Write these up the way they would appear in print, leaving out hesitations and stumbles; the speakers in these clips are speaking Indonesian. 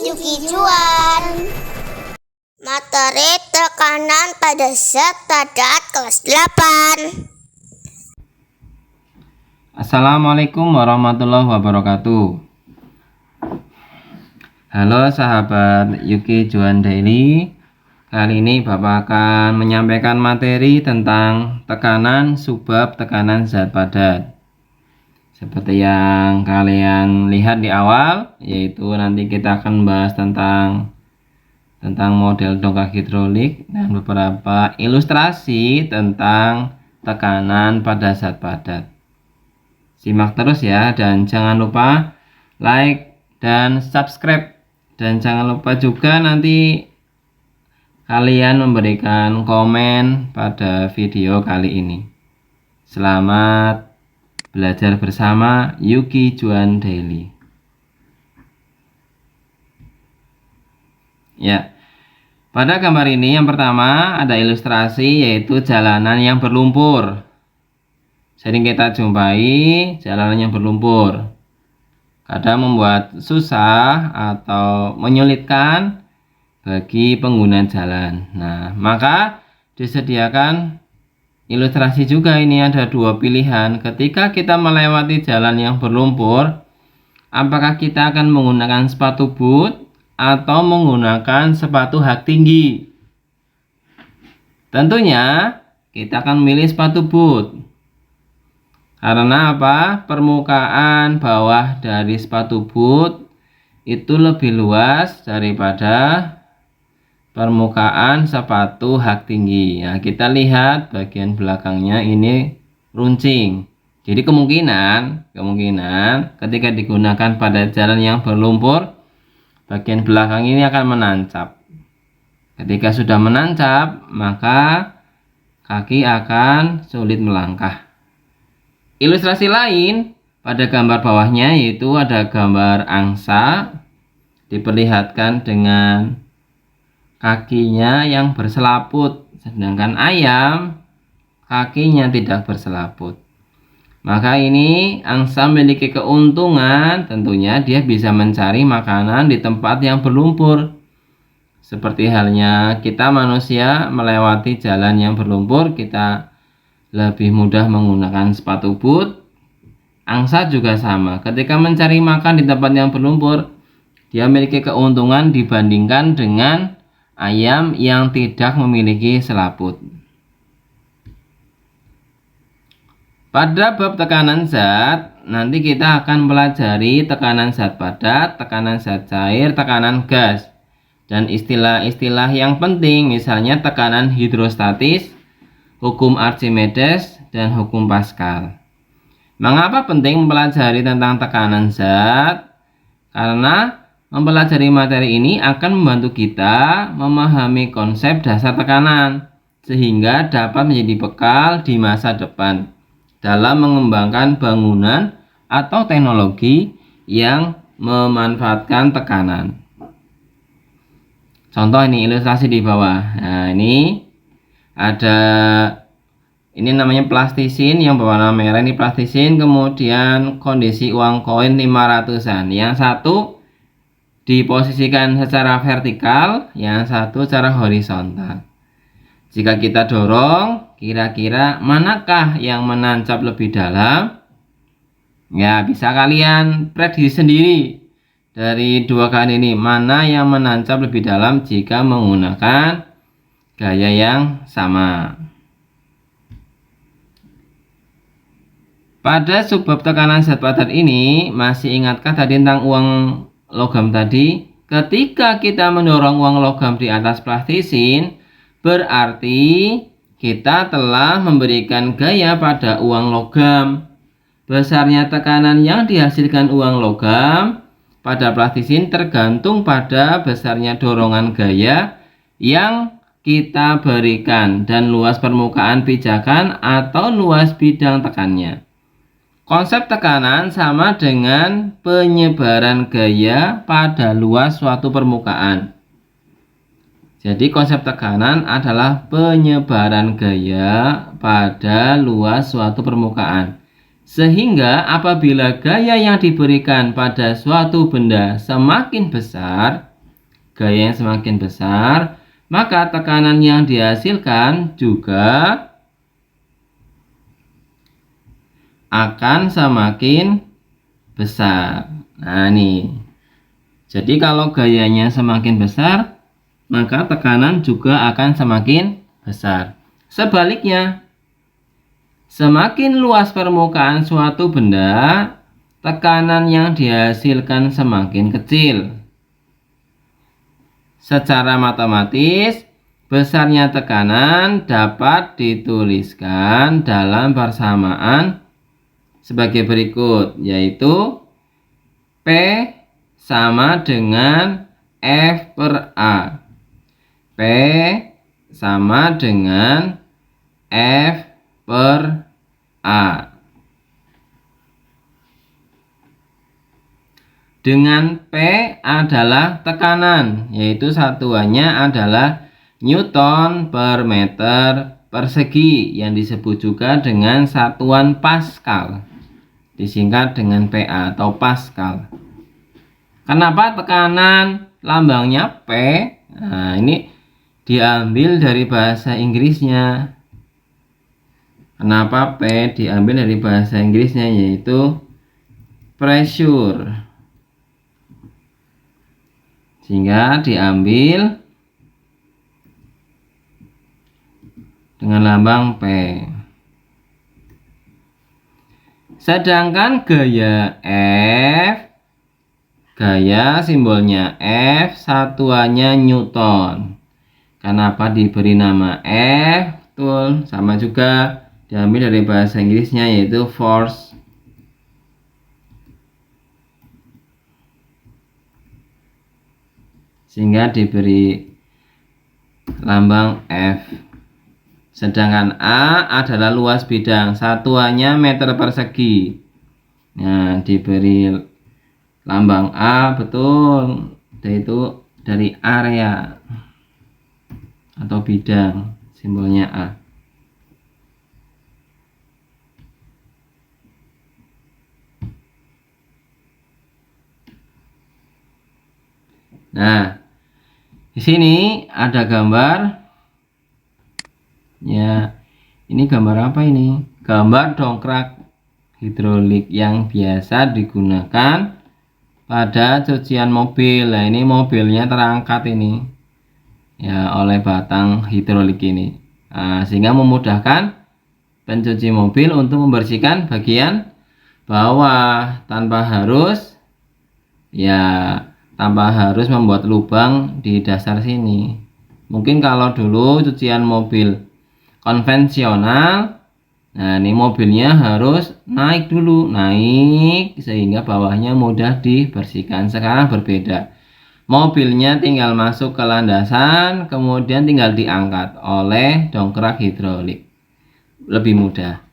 Yuki Juan. Materi tekanan pada zat padat kelas 8. Assalamualaikum warahmatullahi wabarakatuh. Halo sahabat Yuki Juan Daily. Kali ini Bapak akan menyampaikan materi tentang tekanan subbab tekanan zat padat. Seperti yang kalian lihat di awal, yaitu nanti kita akan bahas tentang model dongkrak hidrolik dan beberapa ilustrasi tentang tekanan pada zat padat. Simak terus ya, dan jangan lupa like dan subscribe, dan jangan lupa juga nanti kalian memberikan komen pada video kali ini. Selamat belajar bersama Yuki Juan Daily. Ya, pada gambar ini yang pertama ada ilustrasi, yaitu jalanan yang berlumpur. Sering kita jumpai jalanan yang berlumpur. Kadang membuat susah atau menyulitkan bagi pengguna jalan. Nah, maka disediakan ilustrasi juga. Ini ada dua pilihan. Ketika kita melewati jalan yang berlumpur, apakah kita akan menggunakan sepatu boot atau menggunakan sepatu hak tinggi? Tentunya kita akan memilih sepatu boot. Karena apa? Permukaan bawah dari sepatu boot itu lebih luas daripada permukaan sepatu hak tinggi. Nah, kita lihat bagian belakangnya ini runcing. Jadi kemungkinan ketika digunakan pada jalan yang berlumpur, bagian belakang ini akan menancap. Ketika sudah menancap, maka kaki akan sulit melangkah. Ilustrasi lain pada gambar bawahnya, yaitu ada gambar angsa diperlihatkan dengan kakinya yang berselaput, sedangkan ayam kakinya tidak berselaput. Maka ini angsa memiliki keuntungan, tentunya dia bisa mencari makanan di tempat yang berlumpur. Seperti halnya kita manusia melewati jalan yang berlumpur, kita lebih mudah menggunakan sepatu boot. Angsa juga sama, ketika mencari makan di tempat yang berlumpur, dia memiliki keuntungan dibandingkan dengan ayam yang tidak memiliki selaput. Pada bab tekanan zat, nanti kita akan pelajari tekanan zat padat, tekanan zat cair, tekanan gas, dan istilah-istilah yang penting, misalnya tekanan hidrostatis, hukum Archimedes, dan hukum Pascal. Mengapa penting mempelajari tentang tekanan zat? Karena mempelajari materi ini akan membantu kita memahami konsep dasar tekanan, sehingga dapat menjadi bekal di masa depan dalam mengembangkan bangunan atau teknologi yang memanfaatkan tekanan. Contoh ini ilustrasi di bawah. Nah, ini namanya plastisin yang berwarna merah, ini plastisin, kemudian kondisi uang koin 500-an. Yang satu diposisikan secara vertikal, yang satu secara horizontal. Jika kita dorong, kira-kira manakah yang menancap lebih dalam? Ya, bisa kalian prediksi sendiri dari dua kali ini, mana yang menancap lebih dalam jika menggunakan gaya yang sama. Pada subbab tekanan zat padat ini, masih ingatkah tadi tentang uang logam tadi? Ketika kita mendorong uang logam di atas plastisin, berarti kita telah memberikan gaya pada uang logam. Besarnya tekanan yang dihasilkan uang logam pada plastisin tergantung pada besarnya dorongan gaya yang kita berikan dan luas permukaan pijakan atau luas bidang tekannya. Konsep tekanan sama dengan penyebaran gaya pada luas suatu permukaan. Jadi konsep tekanan adalah penyebaran gaya pada luas suatu permukaan. Sehingga apabila gaya yang diberikan pada suatu benda semakin besar, gaya yang semakin besar, maka tekanan yang dihasilkan juga akan semakin besar. Nah, nih. Jadi kalau gayanya semakin besar, maka tekanan juga akan semakin besar. Sebaliknya, semakin luas permukaan suatu benda, tekanan yang dihasilkan semakin kecil. Secara matematis, besarnya tekanan dapat dituliskan dalam persamaan sebagai berikut, yaitu P sama dengan F per A. P sama dengan F per A. Dengan P adalah tekanan, yaitu satuannya adalah Newton per meter persegi, yang disebut juga dengan satuan Pascal, disingkat dengan PA atau Pascal. Kenapa tekanan lambangnya P? Nah, ini diambil dari bahasa Inggrisnya. Kenapa P diambil dari bahasa Inggrisnya, yaitu pressure, sehingga diambil dengan lambang P. Sedangkan gaya F, gaya simbolnya F, satuannya Newton. Kenapa diberi nama F? Betul, sama juga diambil dari bahasa Inggrisnya, yaitu force. Sehingga diberi lambang F. Sedangkan A adalah luas bidang, satuannya meter persegi. Nah, diberi lambang A, betul, yaitu dari area atau bidang, simbolnya A. Nah, di sini ada gambar. Ya, ini gambar apa ini? Gambar dongkrak hidrolik yang biasa digunakan pada cucian mobil. Nah, ini mobilnya terangkat ini, ya, oleh batang hidrolik ini. Nah, sehingga memudahkan pencuci mobil untuk membersihkan bagian bawah tanpa harus membuat lubang di dasar sini. Mungkin kalau dulu cucian mobil konvensional, nah ini mobilnya harus naik dulu, sehingga bawahnya mudah dibersihkan. Sekarang berbeda, mobilnya tinggal masuk ke landasan, kemudian tinggal diangkat oleh dongkrak hidrolik, lebih mudah.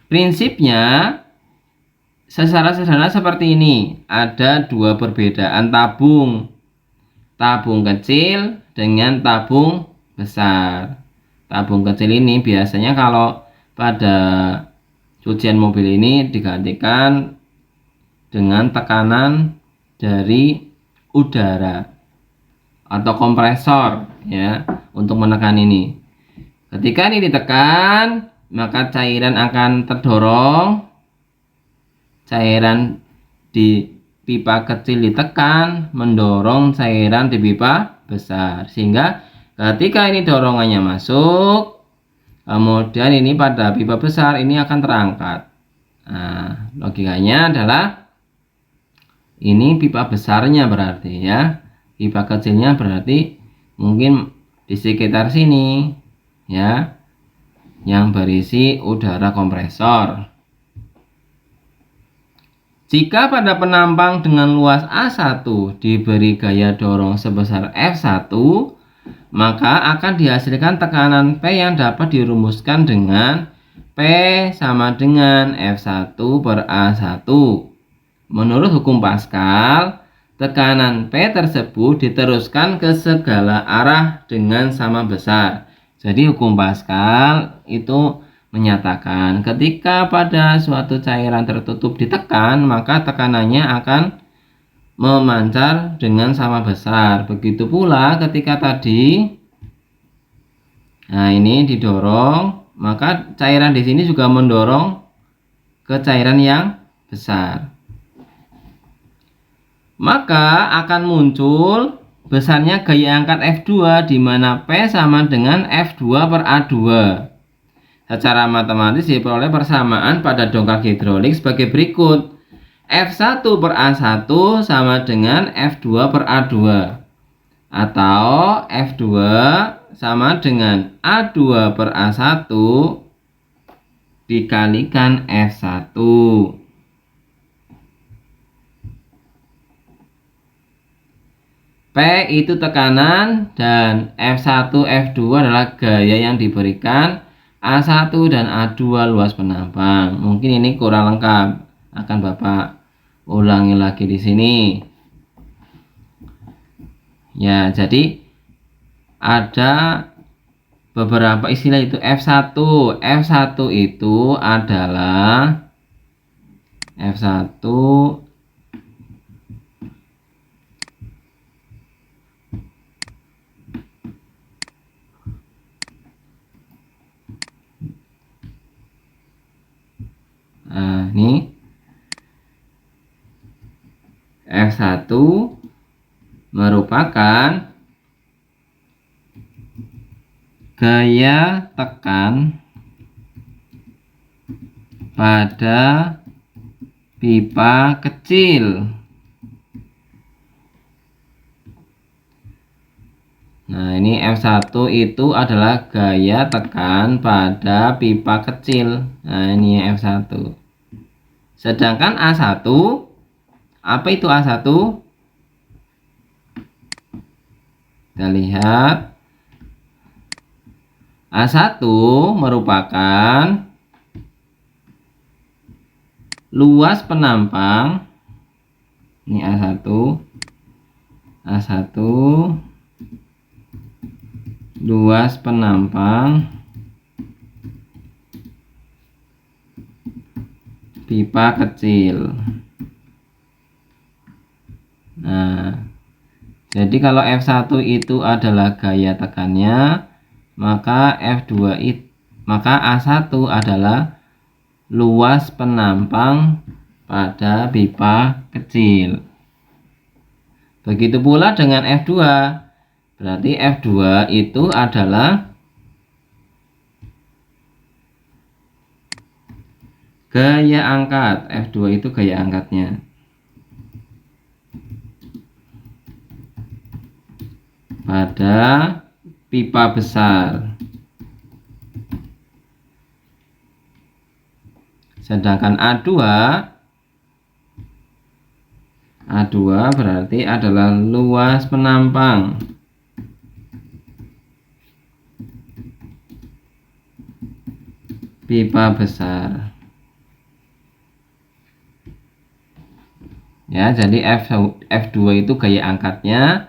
Prinsipnya secara sederhana seperti ini. Ada dua perbedaan tabung kecil dengan tabung besar. Tabung kecil ini biasanya kalau pada cucian mobil ini digantikan dengan tekanan dari udara atau kompresor, ya, untuk menekan ini. Ketika ini ditekan, maka cairan akan terdorong. Cairan di pipa kecil ditekan, mendorong cairan di pipa besar, sehingga ketika ini dorongannya masuk, kemudian ini pada pipa besar ini akan terangkat. Nah, logikanya adalah ini pipa besarnya berarti, ya, pipa kecilnya berarti mungkin di sekitar sini, ya, yang berisi udara kompresor. Jika pada penampang dengan luas A1 diberi gaya dorong sebesar F1, maka akan dihasilkan tekanan P yang dapat dirumuskan dengan P sama dengan F1 per A1. Menurut hukum Pascal, tekanan P tersebut diteruskan ke segala arah dengan sama besar. Jadi hukum Pascal itu menyatakan ketika pada suatu cairan tertutup ditekan, maka tekanannya akan memancar dengan sama besar. Begitu pula ketika tadi, nah ini didorong, maka cairan di sini juga mendorong ke cairan yang besar. Maka akan muncul besarnya gaya angkat F2 di mana P sama dengan F2 per A2. Secara matematis diperoleh persamaan pada dongkrak hidrolik sebagai berikut. F1 per A1 sama dengan F2 per A2. Atau F2 sama dengan A2 per A1 dikalikan F1. P itu tekanan dan F1, F2 adalah gaya yang diberikan A1 dan A2 luas penampang. Mungkin ini kurang lengkap, akan Bapak ulangi lagi di sini. Ya, jadi ada beberapa istilah itu. F1 itu adalah F1 ini F1 merupakan gaya tekan pada pipa kecil. Nah, ini F1 itu adalah gaya tekan pada pipa kecil. Nah, ini F1. Sedangkan A1, apa itu A1? Kita lihat. A1 merupakan luas penampang. Ini A1. A1 luas penampang pipa kecil. Nah, jadi kalau F1 itu adalah gaya tekannya, maka A1 adalah luas penampang pada pipa kecil. Begitu pula dengan F2. Berarti F2 itu adalah gaya angkat. F2 itu gaya angkatnya. Pada pipa besar. Sedangkan A2 berarti adalah luas penampang pipa besar. Ya, jadi F2 itu gaya angkatnya,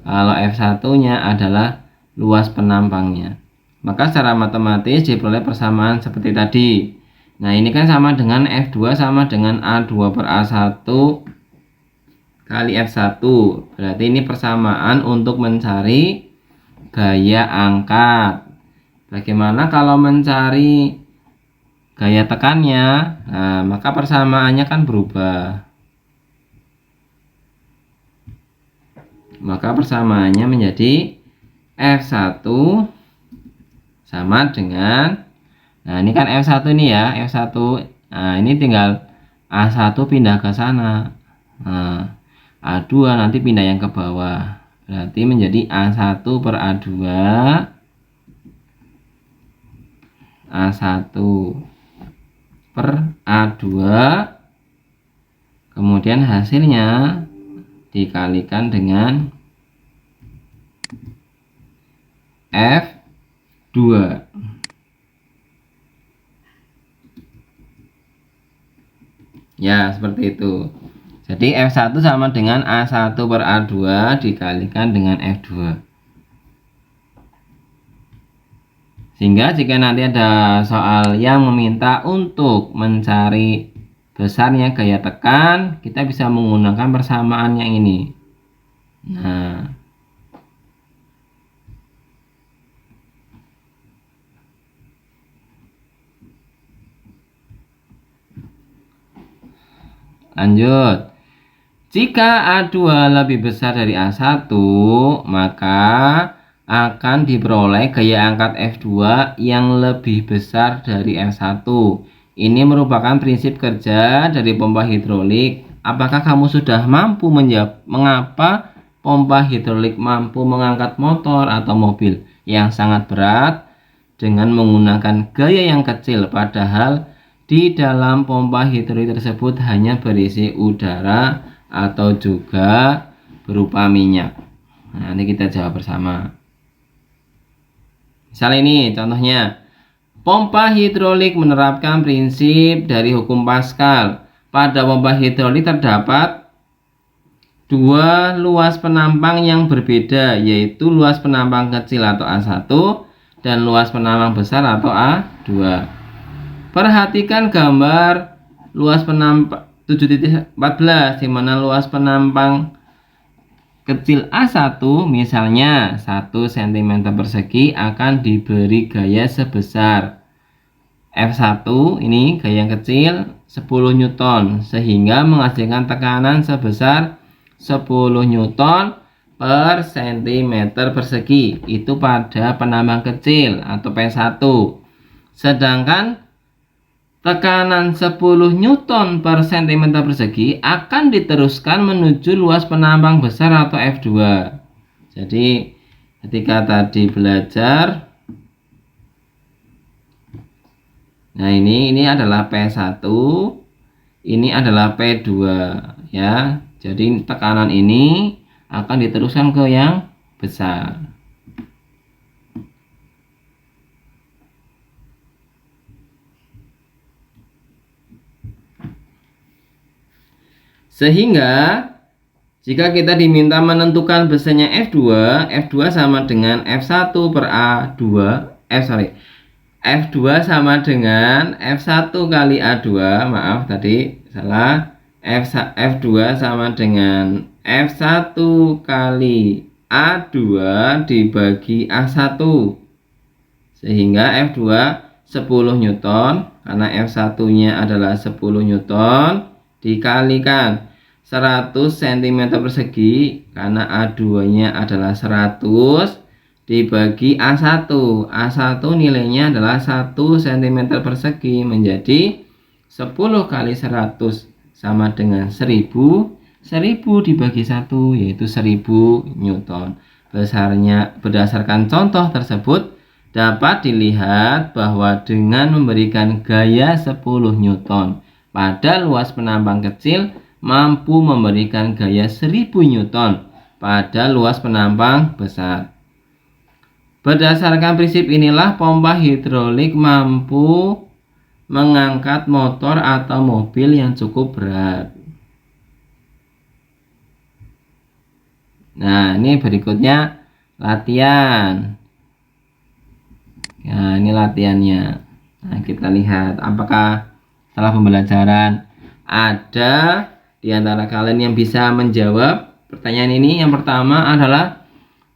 kalau F1-nya adalah luas penampangnya. Maka secara matematis diperoleh persamaan seperti tadi. Nah, ini kan sama dengan F2 sama dengan A2 per A1 kali F1. Berarti ini persamaan untuk mencari gaya angkat. Bagaimana kalau mencari gaya tekannya? Nah, maka persamaannya kan berubah. Maka persamaannya menjadi F1 sama dengan, nah ini kan F1 ini ya, F1. Nah, ini tinggal A1 pindah ke sana. Nah, A2 nanti pindah yang ke bawah. Berarti menjadi A1 per A2. A1 per A2. Kemudian hasilnya dikalikan dengan F2. Ya, seperti itu. Jadi F1 sama dengan A1 per A2 dikalikan dengan F2. Sehingga jika nanti ada soal yang meminta untuk mencari besarnya gaya tekan, kita bisa menggunakan persamaan yang ini. Nah, lanjut. Jika A2 lebih besar dari A1, maka akan diperoleh gaya angkat F2 yang lebih besar dari F1. Ini merupakan prinsip kerja dari pompa hidrolik. Apakah kamu sudah mampu menjawab mengapa pompa hidrolik mampu mengangkat motor atau mobil yang sangat berat dengan menggunakan gaya yang kecil, padahal di dalam pompa hidrolik tersebut hanya berisi udara atau juga berupa minyak? Nah, nanti kita jawab bersama. Misal ini contohnya, pompa hidrolik menerapkan prinsip dari hukum Pascal. Pada pompa hidrolik terdapat dua luas penampang yang berbeda, yaitu luas penampang kecil atau A1 dan luas penampang besar atau A2. Perhatikan gambar luas penampang 7.14, di mana luas penampang kecil A1 misalnya 1 cm persegi akan diberi gaya sebesar F1, ini gaya yang kecil 10 Newton, sehingga menghasilkan tekanan sebesar 10 Newton per cm persegi. Itu pada penambang kecil atau P1. Sedangkan tekanan 10 Newton per cm persegi akan diteruskan menuju luas penambang besar atau F2. Jadi ketika tadi belajar, nah ini adalah P1, ini adalah P2 ya. Jadi tekanan ini akan diteruskan ke yang besar. Sehingga jika kita diminta menentukan besarnya F2, F2 sama dengan F1 per A2, F2 sama dengan F1 kali A2, maaf tadi salah, F2 sama dengan F1 kali A2 dibagi A1, sehingga F2 10 Newton, karena F1 nya adalah 10 Newton, dikalikan 100 cm persegi, karena A2 nya adalah 100, dibagi A1. A1 nilainya adalah 1 cm persegi, menjadi 10 kali 100 sama dengan 1000. 1000 dibagi 1 yaitu 1000 Newton. Besarnya berdasarkan contoh tersebut dapat dilihat bahwa dengan memberikan gaya 10 Newton pada luas penambang kecil mampu memberikan gaya 1000 Newton pada luas penambang besar. Berdasarkan prinsip inilah pompa hidrolik mampu mengangkat motor atau mobil yang cukup berat. Nah, ini berikutnya latihan. Nah, ini latihannya. Nah, kita lihat apakah setelah pembelajaran ada di antara kalian yang bisa menjawab pertanyaan ini. Yang pertama adalah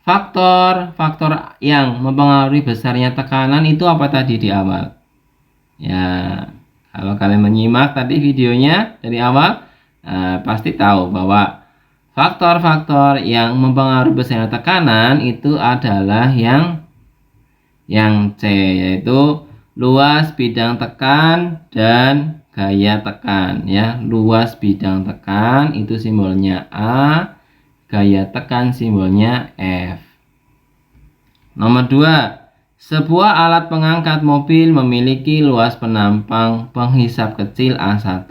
faktor yang mempengaruhi besarnya tekanan itu apa tadi di awal? Ya, kalau kalian menyimak tadi videonya dari awal, pasti tahu bahwa faktor-faktor yang mempengaruhi besarnya tekanan itu adalah yang C, yaitu luas bidang tekan dan gaya tekan ya. Luas bidang tekan itu simbolnya A, gaya tekan simbolnya F. Nomor 2, sebuah alat pengangkat mobil memiliki luas penampang penghisap kecil A1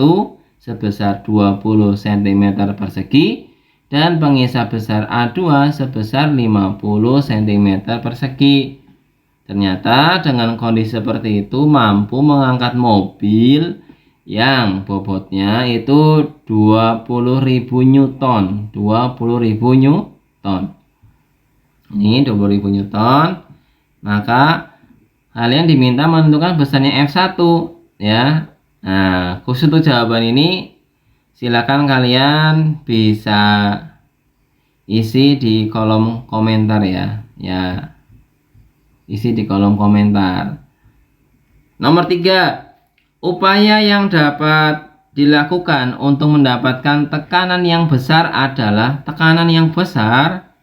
sebesar 20 cm persegi dan penghisap besar A2 sebesar 50 cm persegi. Ternyata dengan kondisi seperti itu mampu mengangkat mobil yang bobotnya itu 20.000 Newton. 20.000 Newton. Ini 20.000 Newton. Maka kalian diminta menentukan besarnya F1 ya. Nah, khusus untuk jawaban ini silakan kalian bisa isi di kolom komentar ya. Ya, isi di kolom komentar. Nomor 3, upaya yang dapat dilakukan untuk mendapatkan tekanan yang besar adalah tekanan yang besar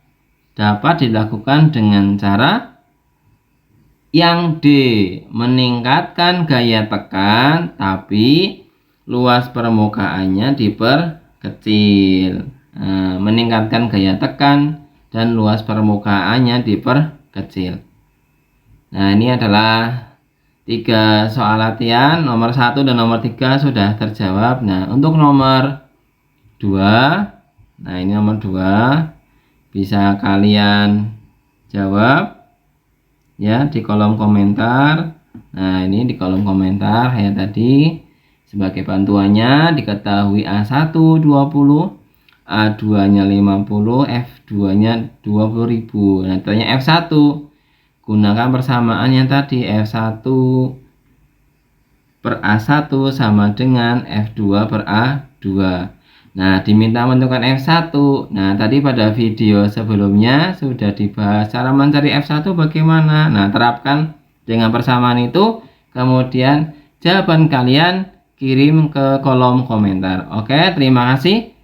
dapat dilakukan dengan cara yang D. Meningkatkan gaya tekan tapi luas permukaannya diperkecil. Nah, meningkatkan gaya tekan dan luas permukaannya diperkecil. Nah, ini adalah 3 soal latihan. Nomor 1 dan nomor 3 sudah terjawab. Nah, untuk nomor 2, nah ini nomor 2 bisa kalian jawab ya di kolom komentar. Nah, ini di kolom komentar ya tadi. Sebagai bantuannya diketahui A1 20, A2-nya 50, F2-nya 20.000. Nah, tanya F1. Gunakan persamaan yang tadi, F1 per A1 sama dengan F2 per A2. Nah, diminta menentukan F1. Nah, tadi pada video sebelumnya sudah dibahas cara mencari F1 bagaimana. Nah, terapkan dengan persamaan itu, kemudian jawaban kalian kirim ke kolom komentar. Oke, terima kasih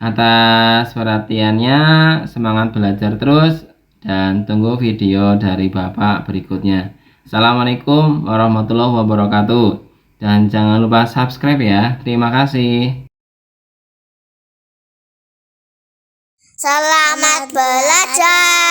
atas perhatiannya. Semangat belajar terus dan tunggu video dari Bapak berikutnya. Assalamualaikum warahmatullahi wabarakatuh. Dan jangan lupa subscribe ya. Terima kasih. Selamat belajar.